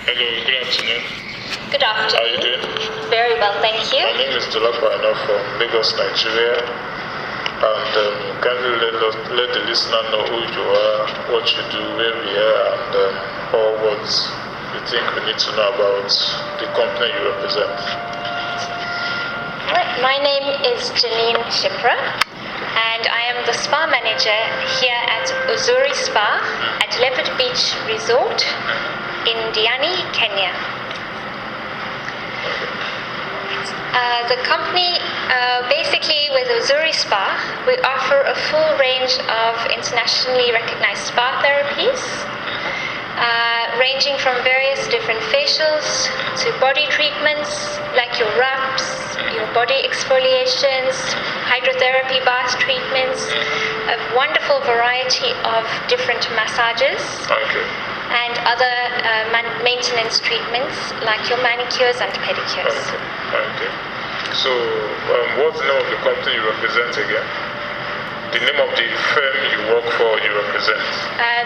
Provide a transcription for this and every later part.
Hello, good afternoon. Good afternoon. How are you doing? Very well, thank you. My name is Dolapo Aina from Lagos, Nigeria. And can you let the listener know who you are, what you do, where we are, and all what you think we need to know about the company you represent? My name is Janine Shipra, and I am the spa manager here at Uzuri Spa at Leopard Beach Resort in Diani, Kenya. The company, basically with Uzuri Spa, we offer a full range of internationally recognized spa therapies, ranging from various different facials to body treatments like your wraps, your body exfoliations, hydrotherapy bath treatments, a wonderful variety of different massages. Okay. And other maintenance treatments like your manicures and pedicures. Okay. So, what's the name of the company you represent again? The name of the firm you work for, you represent?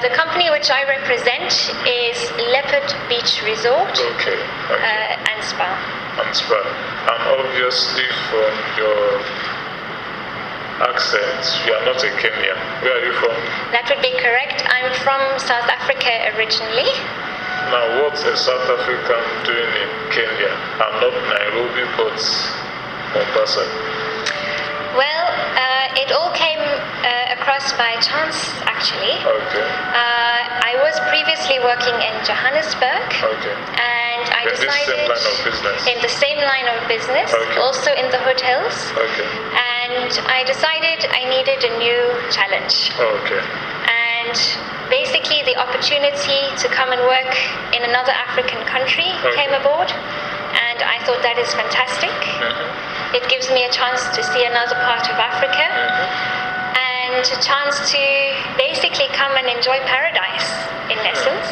The company which I represent is Leopard Beach Resort and Spa. And Spa. And obviously from your accent, you are not a Kenyan. Where are you from? That would be correct. I'm from South Africa originally. Now, what's a South African doing in Kenya and not Nairobi but Mombasa? Well, it all came across by chance, actually. Okay. I was previously working in Johannesburg. Okay. And I decided in the same line of business, also in the hotels. Okay. And I decided I needed a new challenge. Okay. And basically the opportunity to come and work in another African country came aboard, and I thought that is fantastic. It gives me a chance to see another part of Africa and a chance to basically come and enjoy paradise in essence.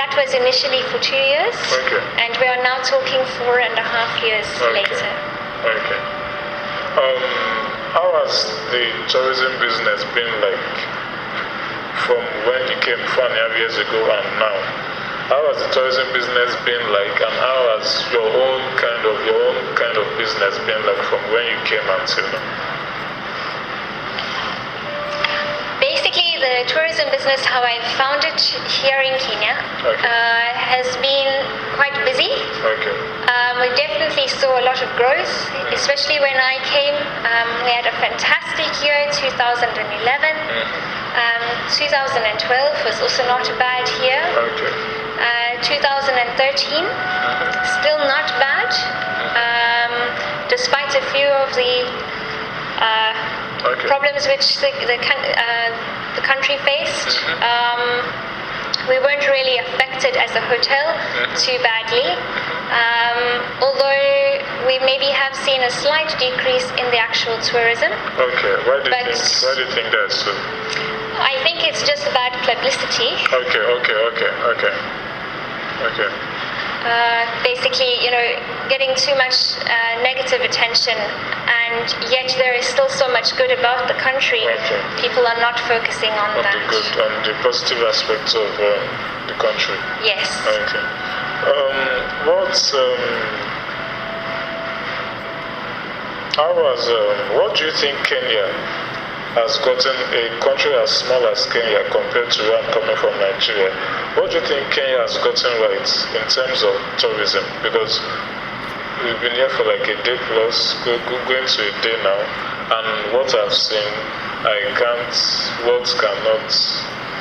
That was initially for 2 years, and we are now talking 4.5 years later. Okay. How has the tourism business been like from when you came 4.5 years ago and now? How has the tourism business been like, and how has your own kind of business been like from when you came until now? Basically, the tourism business, how I found it here in Kenya, has been quite busy. Okay. We definitely saw a lot of growth, especially when I came. We had a fantastic year, 2011. 2012 was also not bad here. 2013, still not bad, despite a few of the problems which the country faced. We weren't really affected as a hotel too badly, although we maybe have seen a slight decrease in the actual tourism. Okay, why do you think that's so? I think it's just bad publicity. Okay. Basically, getting too much negative attention, and yet there is still so much good about the country. People are not focusing on that. On the positive aspects of the country. Yes. Okay. What do you think Kenya has gotten, a country as small as Kenya compared to where I'm coming from, Nigeria? What do you think Kenya has gotten right in terms of tourism? Because we've been here for like a day plus, going to a day now, and what I've seen, words cannot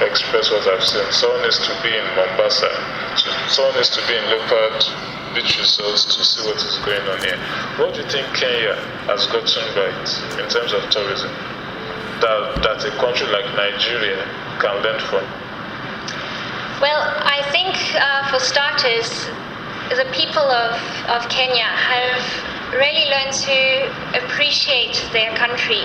express what I've seen. Someone needs to be in Mombasa, someone needs to be in Leopard Beach Resorts to see what is going on here. What do you think Kenya has gotten right in terms of tourism that a country like Nigeria can learn from? Well, I think for starters, the people of Kenya have really learned to appreciate their country.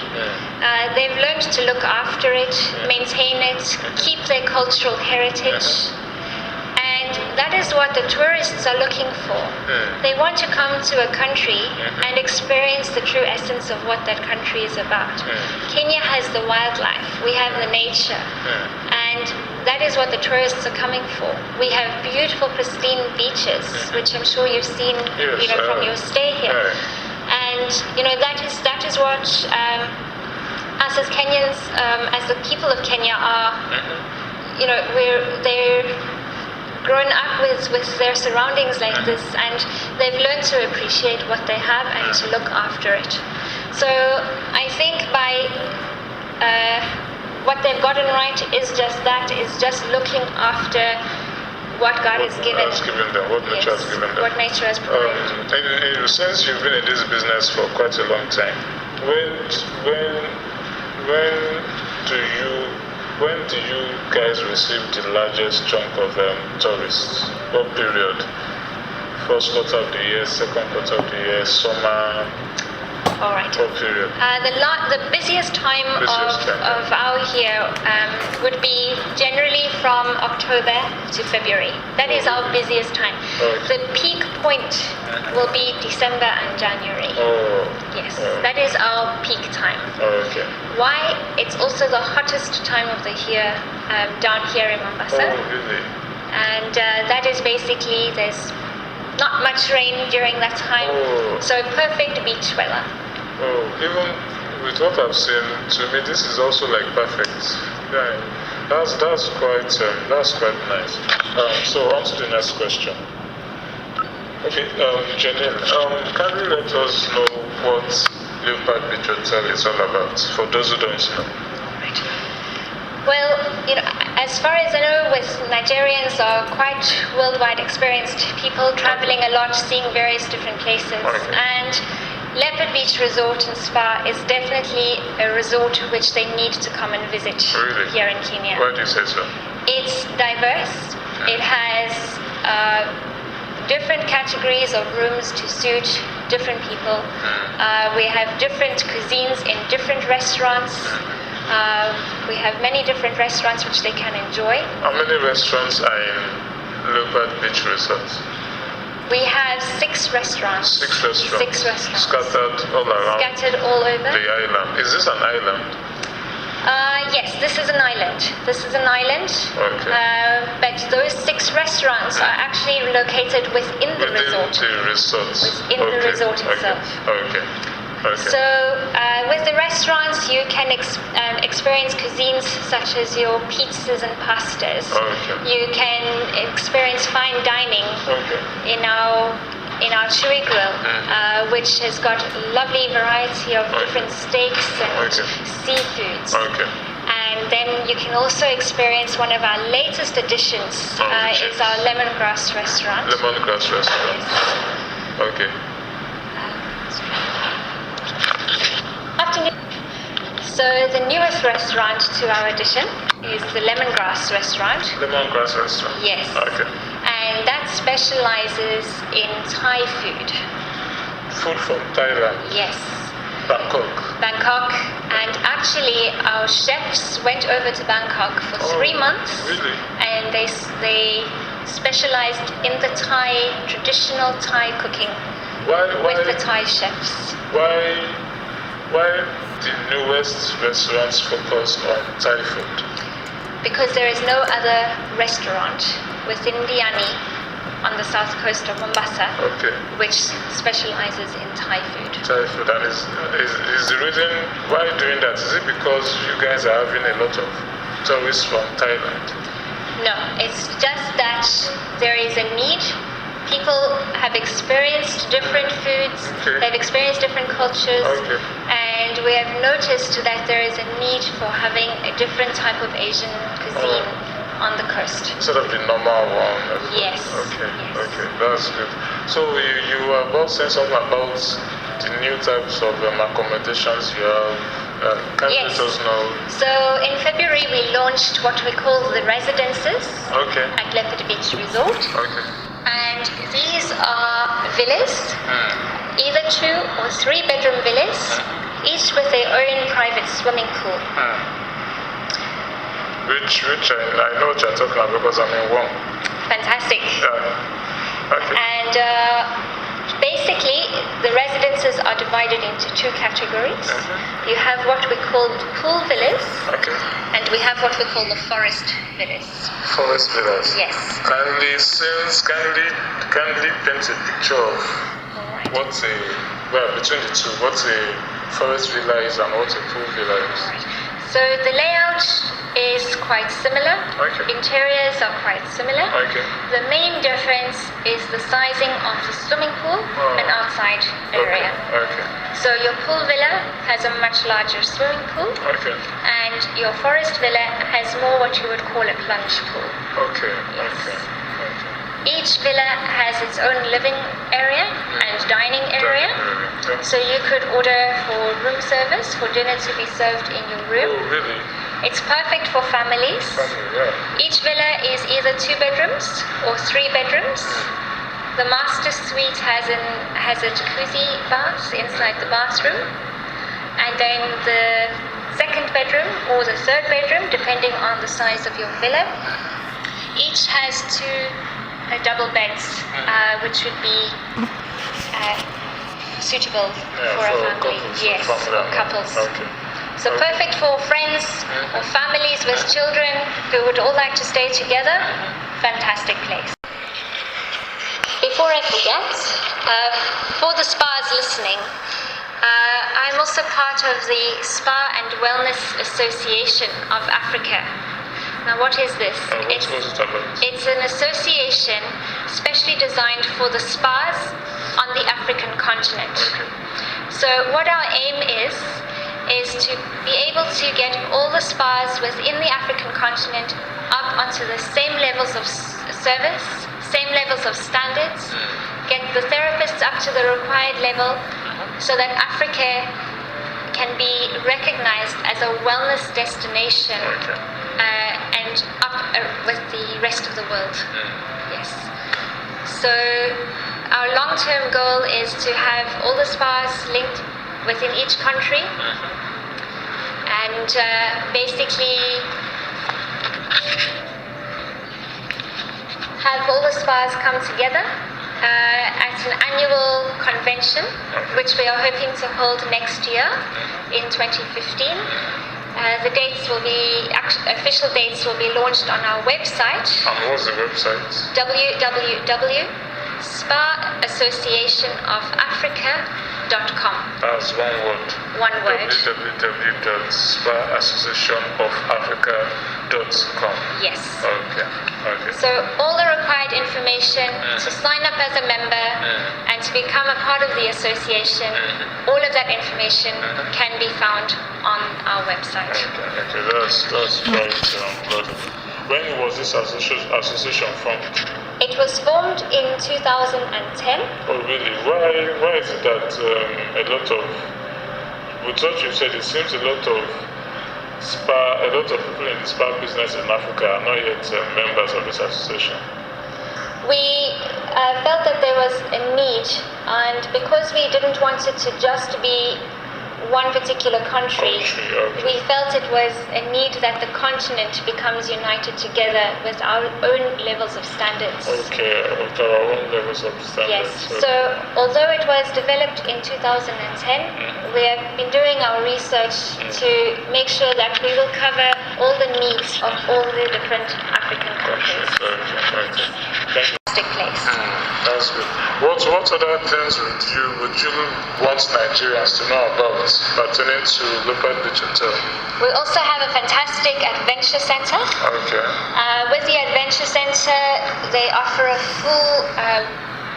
They've learned to look after it, maintain it, keep their cultural heritage. And that is what the tourists are looking for. They want to come to a country and experience the true essence of what that country is about. Kenya has the wildlife, we have the nature, and And that is what the tourists are coming for. We have beautiful, pristine beaches, which I'm sure you've seen, from your stay here. And that is what us as Kenyans, as the people of Kenya are. They're grown up with their surroundings like this, and they've learned to appreciate what they have and to look after it. So I think by what they've gotten right is just looking after what God has given them, what nature has given them. What nature has provided. Since you've been in this business for quite a long time, when do you guys receive the largest chunk of tourists? What period? First quarter of the year, second quarter of the year, summer? All right. What period? The busiest time of our year would be generally from October to February. That is our busiest time. Okay. The peak point will be December and January. Yes, that is our peak time. Okay. Why? It's also the hottest time of the year down here in Mombasa. Really? And that is basically, there's not much rain during that time, so perfect beach weather. Even with what I've seen, to me this is also like perfect. Yeah, that's quite nice. So on to the next question. Okay, Janine, can you let us know what Leopard Beach Hotel is all about for those who don't know? Right. Well, as far as I know, with Nigerians are quite worldwide experienced people, traveling a lot, seeing various different places. And Leopard Beach Resort and Spa is definitely a resort which they need to come and visit here in Kenya. Why do you say so? It's diverse. It has different categories of rooms to suit different people. We have different cuisines in different restaurants. We have many different restaurants which they can enjoy. How many restaurants are in Leopard Beach Resort? We have 6 restaurants. 6 restaurants? 6 restaurants. Scattered all around? Scattered all over. The island. Is this an island? Yes, this is an island. Okay. But those 6 restaurants are actually located within the resort. Within the resort itself. Okay. So with the restaurants, you can experience cuisines such as your pizzas and pastas. You can experience fine dining in our Chewy Grill, which has got a lovely variety of different steaks and seafoods. And then you can also experience one of our latest additions is our lemongrass restaurant. Lemongrass restaurant. Yes. Okay. So the newest restaurant to our addition is the Lemongrass Restaurant. Lemongrass Restaurant? Yes. Okay. And that specializes in Thai food. Food from Thailand? Yes. Bangkok. And actually our chefs went over to Bangkok for 3 months. Really? And they specialized in the traditional Thai cooking with the Thai chefs. Why the newest restaurants focus on Thai food? Because there is no other restaurant within Diani on the south coast of Mombasa which specializes in Thai food. Thai food. And is the reason why doing that? Is it because you guys are having a lot of tourists from Thailand? No, it's just that there is a need. People have experienced different foods, they've experienced different cultures, and we have noticed that there is a need for having a different type of Asian cuisine on the coast. Instead of the normal one? Yes. Okay, that's good. So you were about saying something about the new types of accommodations you have. Can you let us know? So in February we launched what we call the residences at Leopard Beach Resort. And these are villas, either 2 or 3 bedroom villas, each with their own private swimming pool. Which I know what you're talking about because I'm in one. Fantastic. And basically, the residence audiences are divided into two categories. You have what we call pool villas, and we have what we call the forest villas. Forest villas. Yes. Kindly paint a picture of what's between the two, what a forest villa is and what a pool villa is. So the layout is quite similar. Interiors are quite similar. The main difference is the sizing of the swimming pool and outside area. So your pool villa has a much larger swimming pool, and your forest villa has more what you would call a plunge pool. Each villa has its own living area and dining area. So you could order for room service, for dinner to be served in your room. Oh, really? It's perfect for families. Each villa is either 2 bedrooms or 3 bedrooms. The master suite has a jacuzzi bath inside the bathroom. And then the second bedroom or the third bedroom, depending on the size of your villa, each has 2 double beds, which would be suitable for a family. For couples. So perfect for friends or families with children who would all like to stay together. Fantastic place. Before I forget, for the spas listening, I'm also part of the Spa and Wellness Association of Africa. Now, what is this? It's an association specially designed for the spas on the African continent. So what our aim is to be able to get all the spas within the African continent up onto the same levels of service, same levels of standards, get the therapists up to the required level so that Africa can be recognized as a wellness destination and up with the rest of the world. Yes. So our long-term goal is to have all the spas linked within each country and basically have all the spas come together at an annual convention, which we are hoping to hold next year in 2015. The dates will be, official dates will be launched on our website. And what's the website? www.spaassociationofafrica.com. That's one word. One word. www.spaassociationofafrica.com. Yes. Okay. So all the required information to sign up as a member and to become a part of the association, all of that information can be found on our website. Okay, that's quite good. When was this association formed? It was formed in 2010. Oh, really? Why is it that a lot of, with what you said, it seems a lot of people in the spa business in Africa are not yet members of this association? We felt that there was a need, and because we didn't want it to just be one particular country, we felt it was a need that the continent becomes united together with our own levels of standards. Okay, with our own levels of standards. Yes, so although it was developed in 2010, we have been doing our research to make sure that we will cover all the needs of all the different African countries. Thank you. Place. That's good. What other things would you want Nigerians to know about pertaining to Leopard Beach Hotel? We also have a fantastic adventure center. Okay. With the adventure center, they offer a full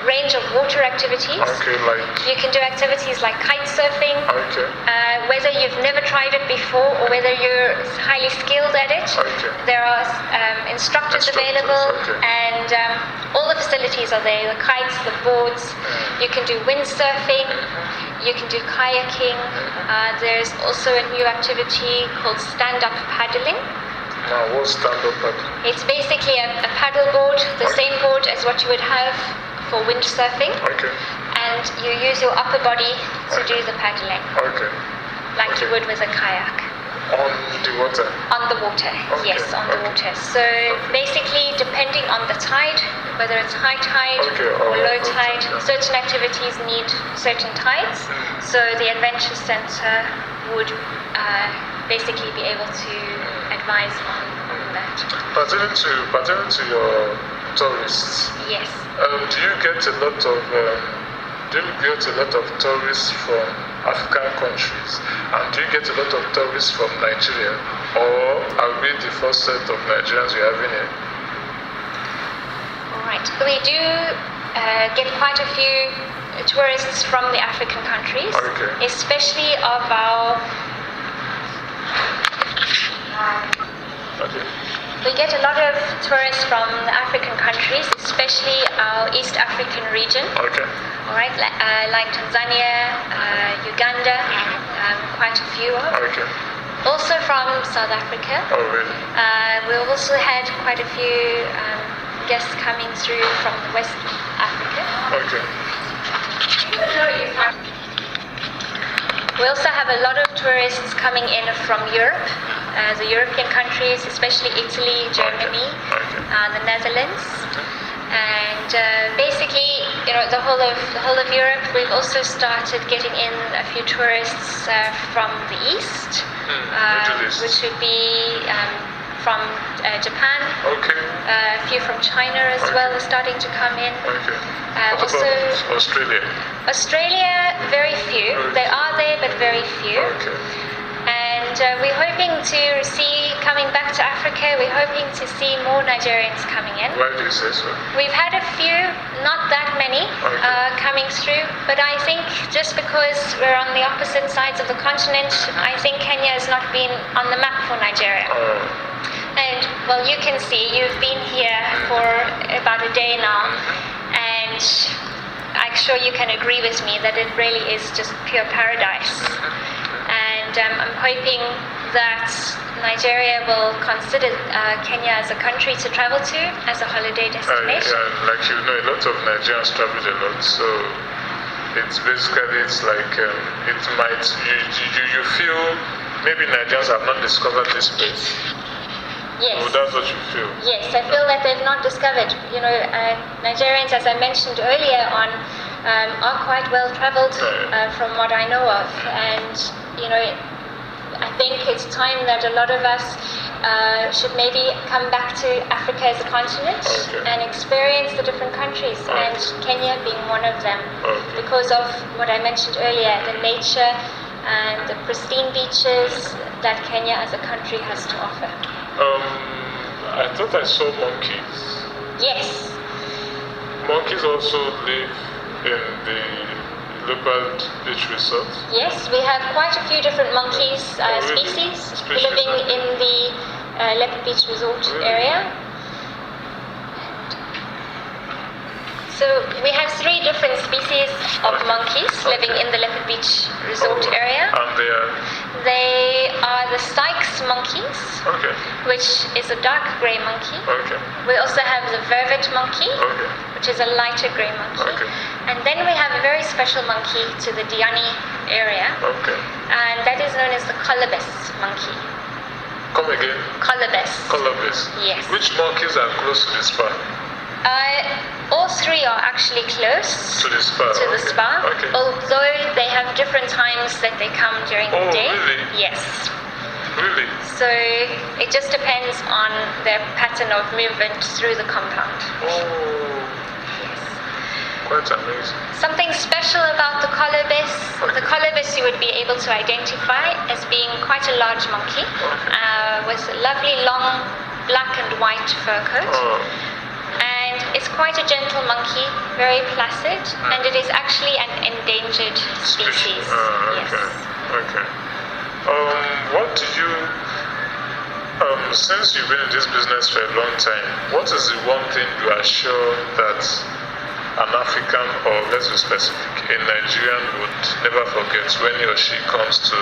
range of water activities. Okay, like? You can do activities like kite surfing. Okay. Whether you've never tried it before or whether you're highly skilled at it, there are instructors available, and all the facilities are there, the kites, the boards. You can do windsurfing, you can do kayaking. There's also a new activity called stand-up paddling. Now, what's stand-up paddling? It's basically a paddle board, the same board as what you would have for windsurfing. Okay. And you use your upper body to do the paddling. Okay. Like you would with a kayak. On the water? On the water, Okay. yes, on the water. So basically, depending on the tide, whether it's high tide or low tide, certain activities need certain tides. So the Adventure Center would basically be able to advise on that. Pertaining to your tourists, Yes. do you get a lot of tourists from African countries, and do you get a lot of tourists from Nigeria, or are we the first set of Nigerians you're having here? All right. We do get quite a few tourists from the African countries, especially of our. We get a lot of tourists from the African countries, especially our East African region. All right, like Tanzania, Uganda, quite a few of. Also from South Africa. Oh, really? We also had quite a few guests coming through from West Africa. We also have a lot of tourists coming in from Europe, the European countries, especially Italy, Germany, the Netherlands, and basically, the whole of Europe. We've also started getting in a few tourists from the East, which would be from Japan. A few from China as well are starting to come in. What about Australia? Australia, very few. They are there, but very few. And we're hoping to see, coming back to Africa, we're hoping to see more Nigerians coming in. Why do you say so? We've had a few, not that many, coming through, but I think just because we're on the opposite sides of the continent, I think Kenya has not been on the map for Nigeria. And, well, you can see, you've been here for about a day now, and I'm sure you can agree with me that it really is just pure paradise. And I'm hoping that Nigeria will consider Kenya as a country to travel to, as a holiday destination. Like a lot of Nigerians travel a lot, so it's basically, it's like, it might, you feel maybe Nigerians have not discovered this place. Yes. Oh, that's what you feel? Yes, I feel that they've not discovered. Nigerians, as I mentioned earlier on, are quite well traveled from what I know of. And, I think it's time that a lot of us should maybe come back to Africa as a continent and experience the different countries, and Kenya being one of them, because of what I mentioned earlier, the nature and the pristine beaches that Kenya as a country has to offer. I thought I saw monkeys. Yes. Monkeys also live in the Leopard Beach Resort. Yes, we have quite a few different monkeys species living in the Leopard Beach Resort area. So we have 3 different species of monkeys living in the Leopard Beach Resort area. And they are the Sykes monkeys, which is a dark grey monkey. We also have the vervet monkey, which is a lighter grey monkey. And then we have a very special monkey to the Diani area, and that is known as the colobus monkey. Come again? Colobus. Colobus. Yes. Which monkeys are close to the spa? All 3 are actually close to the spa. Although they have different times that they come during the day. Really? Yes. Really? So it just depends on their pattern of movement through the compound. Yes. Quite amazing. Something special about the colobus. The colobus you would be able to identify as being quite a large monkey with a lovely long black and white fur coat. And it's quite a gentle monkey, very placid, and it is actually an endangered species. Yes. What do you, since you've been in this business for a long time, what is the one thing you are sure that an African, or let's be specific, a Nigerian would never forget when he or she comes to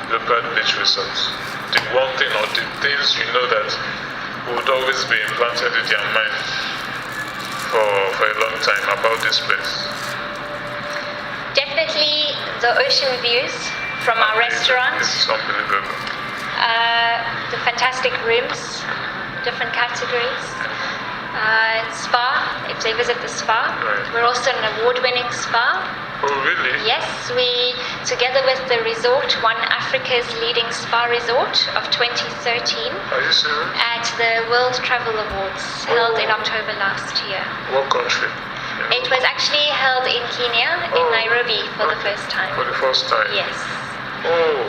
Leopard Beach Resort? The one thing or the things you know that would always be implanted in their mind for a long time about this place? Definitely the ocean views from our restaurant. It's unbelievable. the fantastic rooms, different categories. Spa, if they visit the spa. Right. We're also an award-winning spa. Oh, really? Yes, we, together with the resort, won Africa's leading spa resort of 2013 Are you serious? at the World Travel Awards held in October last year. What country? It was actually held in Kenya, in Nairobi, for the first time. For the first time? Yes. Oh.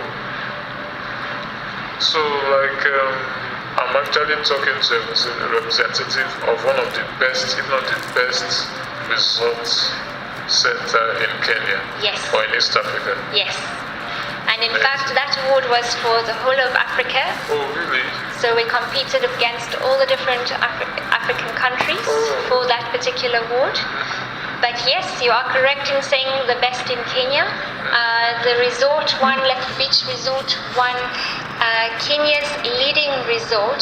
So, like, I'm actually talking to a representative of one of the best, if not the best, resort center in Kenya. Yes. Or in East Africa. Yes. And in fact, that award was for the whole of Africa. Oh, really? So we competed against all the different African countries for that particular award. But yes, you are correct in saying the best in Kenya. The resort won, Leopard Beach Resort won Kenya's leading resort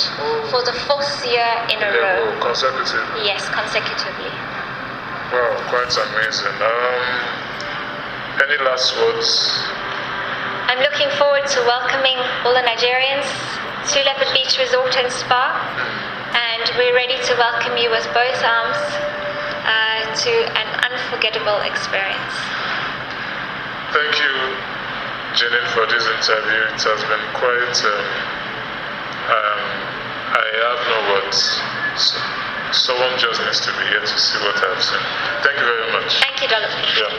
for the fourth year in a row. Consecutively? Yes, consecutively. Wow, quite amazing. Any last words? I'm looking forward to welcoming all the Nigerians to Leopard Beach Resort and Spa, and we're ready to welcome you with both arms to an unforgettable experience. Thank you, Janine, for this interview. It has been quite, I have no words. Someone just needs to be here to see what I've seen. Thank you very much. Thank you, Dolapo. Yeah.